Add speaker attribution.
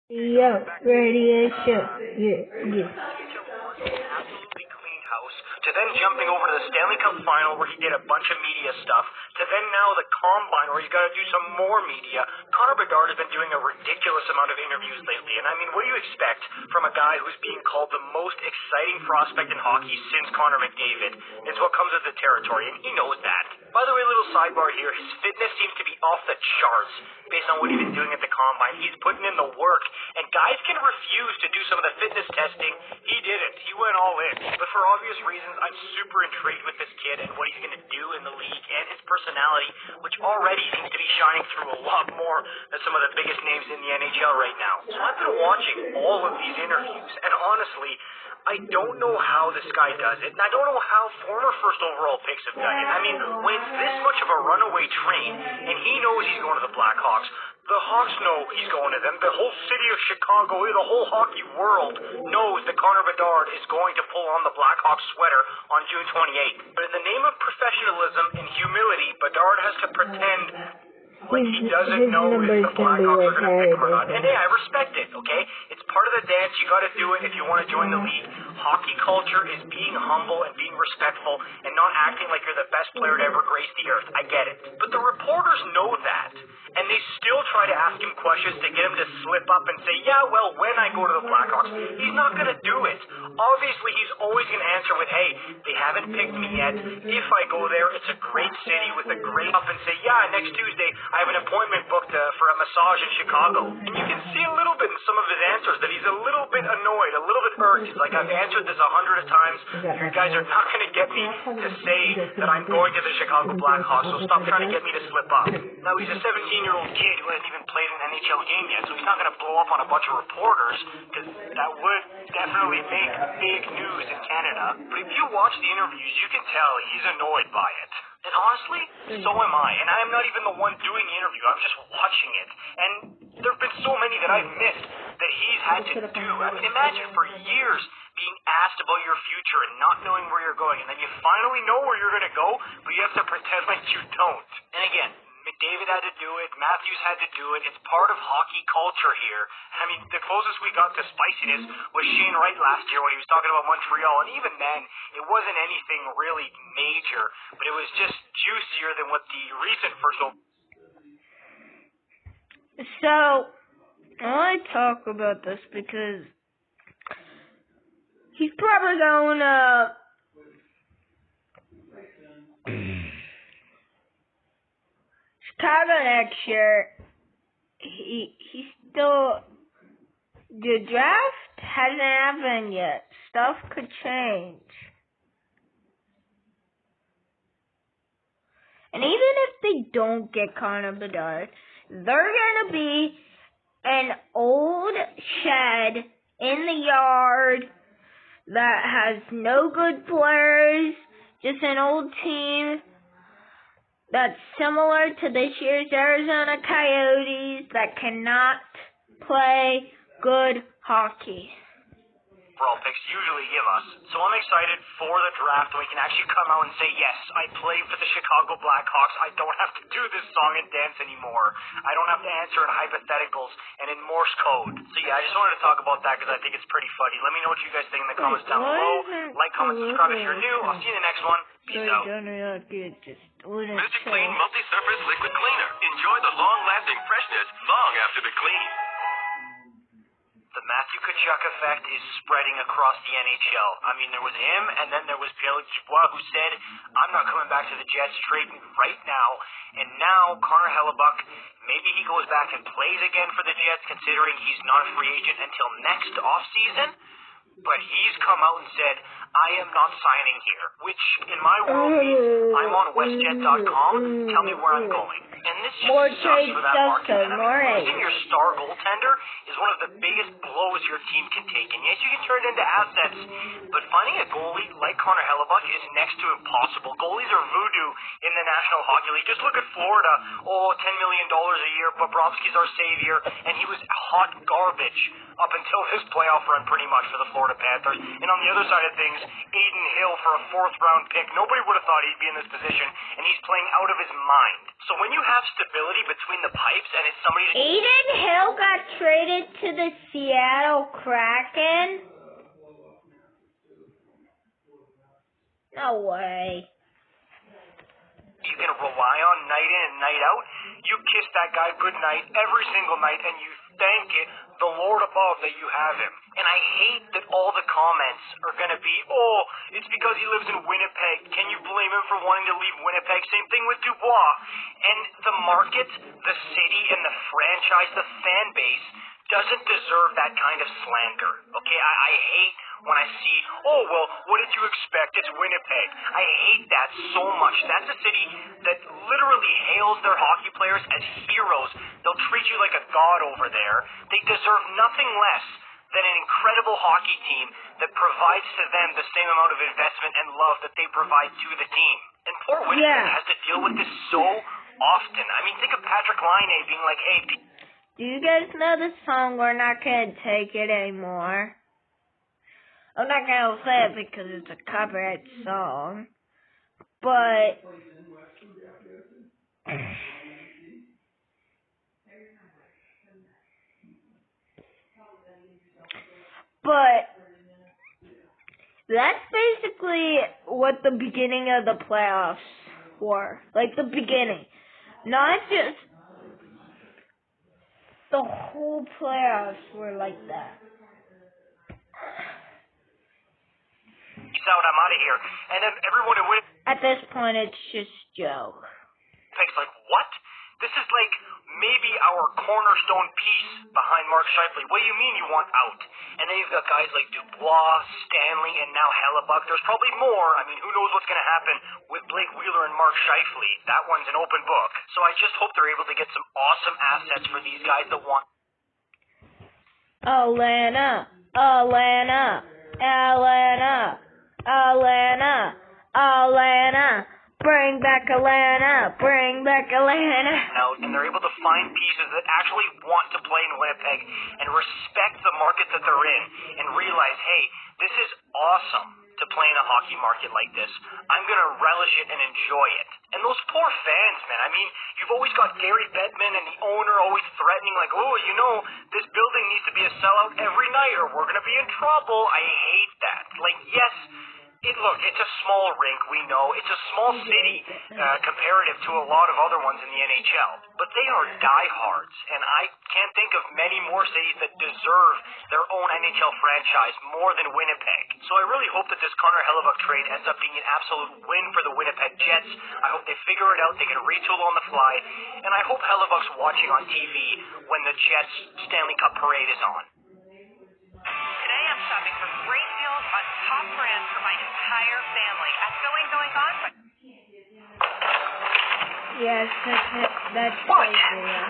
Speaker 1: Yeah, radio show. Yeah, yeah.
Speaker 2: Absolutely cleaned house, to then jumping over to the Stanley Cup final where he did a bunch of media stuff, to then now the Combine where he's got to do some more media. Connor Bedard has been doing a ridiculous amount of interviews lately, and I mean, what do you expect from a guy who's being called the most exciting prospect in hockey since Connor McDavid? It's what comes with the territory, and he knows that. By the way, little sidebar here, his fitness seems to be off the charts based on what he's been doing at the Combine. He's putting in the work, and guys can refuse to do some of the fitness testing. He didn't. He went all in. But for obvious reasons, I'm super intrigued with this kid and what he's going to do in the league and his personality, which already seems to be shining through a lot more than some of the biggest names in the NHL right now. So I've been watching all of these interviews, and honestly, I don't know how this guy does it, and I don't know how former first overall picks have done it. I mean, when it's this much of a runaway train, and he knows he's going to the Blackhawks, the Hawks know he's going to them, the whole city of Chicago, the whole hockey world knows that Connor Bedard is going to pull on the Blackhawks sweater on June 28th. But in the name of professionalism and humility, Bedard has to pretend like he doesn't know if the Blackhawks are going to pick him or not. And hey, I respect it, okay? It's part of the dance. You got to do it if you want to join the league. Hockey culture is being humble and being respectful and not acting like you're the best player to ever grace the earth. I get it. But the reporters know that, and they still try to ask him questions to get him to slip up and say, yeah, well, when I go to the Blackhawks, he's not going to do it. Obviously, he's always going to answer with, hey, they haven't picked me yet. If I go there, it's a great city with a great up, and say, yeah, next Tuesday, I have an appointment booked for a massage in Chicago. And you can see a little bit in some of his answers that he's a little bit annoyed, a little bit irked. He's like, I've answered this 100 times. You guys are not going to get me to say that I'm going to the Chicago Blackhawks, so stop trying to get me to slip up. Now, he's a 17-year-old kid who hasn't even played an NHL game yet, so he's not going to blow up on a bunch of reporters, because that would definitely make big news in Canada. But if you watch the interviews, you can tell he's annoyed by it. And honestly, so am I. And I'm not even the one doing the interview. I'm just watching it. And there have been so many that I've missed that he's had to do. I mean, imagine for years being asked about your future and not knowing where you're going. And then you finally know where you're going to go, but you have to pretend like you don't. And again, McDavid had to do it. Matthews had to do it. It's part of hockey culture here. I mean, the closest we got to spiciness was Shane Wright last year when he was talking about Montreal, and even then, it wasn't anything really major, but it was just juicier than what the recent first.
Speaker 1: So, I want to talk about this because he's probably going to Chicago next year. He still, the draft hasn't happened yet. Stuff could change. And even if they don't get Connor Bedard, they're going to be an old shed in the yard that has no good players, just an old team that's similar to this year's Arizona Coyotes that cannot play good hockey.
Speaker 2: Overall picks usually give us. So I'm excited for the draft when we can actually come out and say, yes, I play for the Chicago Blackhawks. I don't have to do this song and dance anymore. I don't have to answer in hypotheticals and in Morse code. So yeah, I just wanted to talk about that because I think it's pretty funny. Let me know what you guys think in the comments down below. Like, comment, subscribe if you're new. I'll see you in the next one. Peace out.
Speaker 3: Mr. Clean Multi-Surface Liquid Cleaner. Enjoy the long-lasting freshness long after the clean.
Speaker 2: The Matthew Tkachuk effect is spreading across the NHL. I mean, there was him, and then there was Pierre Dubois, who said, I'm not coming back to the Jets, trade me right now. And now, Connor Hellebuyck, maybe he goes back and plays again for the Jets, considering he's not a free agent until next offseason. But he's come out and said, I am not signing here, which in my world means I'm on WestJet.com, tell me where I'm going. And this just sucks for that market. And I mean, losing your star goaltender is one of the biggest blows your team can take. And yes, you can turn it into assets, but finding a goalie like Connor Hellebuyck is next to impossible. Goalies are voodoo in the National Hockey League. Just look at Florida. Oh, $10 million a year. Bobrovsky's our savior. And he was hot garbage up until his playoff run pretty much for the Florida Panthers. And on the other side of things, Aiden Hill for a 4th round pick. Nobody would have thought he'd be in this position, and he's playing out of his mind. So when you have stability between the pipes and it's somebody...
Speaker 1: Aiden Hill got traded to the Seattle Kraken? No way.
Speaker 2: You can rely on night in and night out. You kiss that guy goodnight every single night, and you thank it, the Lord above, that you have him. And I hate that all the comments are going to be, oh, it's because he lives in Winnipeg. Can you blame him for wanting to leave Winnipeg? Same thing with Dubois. And the market, the city, and the franchise, the fan base, doesn't deserve that kind of slander. Okay, I hate when I see, oh, well, what did you expect? It's Winnipeg. I hate that so much. That's a city that literally hails their hockey players as heroes. They'll treat you like a god over there. They deserve nothing less than an incredible hockey team that provides to them the same amount of investment and love that they provide to the team. And poor Winnipeg has to deal with this so often. I mean, think of Patrick Laine being like, hey...
Speaker 1: Do you guys know the song We're Not Gonna Take It Anymore? I'm not gonna say it because it's a copyright song. But that's basically what the beginning of the playoffs were. Like the beginning. Not just the whole playoffs were like that.
Speaker 2: Peace out, I'm out of here. And then everyone in Winnipeg...
Speaker 1: At this point, it's just Joe.
Speaker 2: Winnipeg's like, what? This is like maybe our cornerstone piece behind Mark Scheifele. What do you mean you want out? And then you've got guys like Dubois, Stanley, and now Hellebuck. There's probably more. I mean, who knows what's going to happen with Blake Wheeler and Mark Scheifele. That one's an open book. So I just hope they're able to get some awesome assets for these guys that want...
Speaker 1: Atlanta, Atlanta, Atlanta, Atlanta, Atlanta. Bring back Atlanta, bring back Atlanta.
Speaker 2: And they're able to find pieces that actually want to play in Winnipeg and respect the market that they're in and realize, hey, this is awesome to play in a hockey market like this. I'm going to relish it and enjoy it. And those poor fans, man. I mean, you've always got Gary Bettman and the owner always threatening like, oh, you know, this building needs to be a sellout every night or we're going to be in trouble. I hate that. Like, yes, look, it's a small rink, we know. It's a small city comparative to a lot of other ones in the NHL. But they are diehards, and I can't think of many more cities that deserve their own NHL franchise more than Winnipeg. So I really hope that this Connor Hellebuck trade ends up being an absolute win for the Winnipeg Jets. I hope they figure it out, they can retool on the fly, and I hope Hellebuck's watching on TV when the Jets Stanley Cup parade is on.
Speaker 4: Today I'm shopping for great deals on top brands for my entire family at Going On.
Speaker 1: Yes, that's crazy.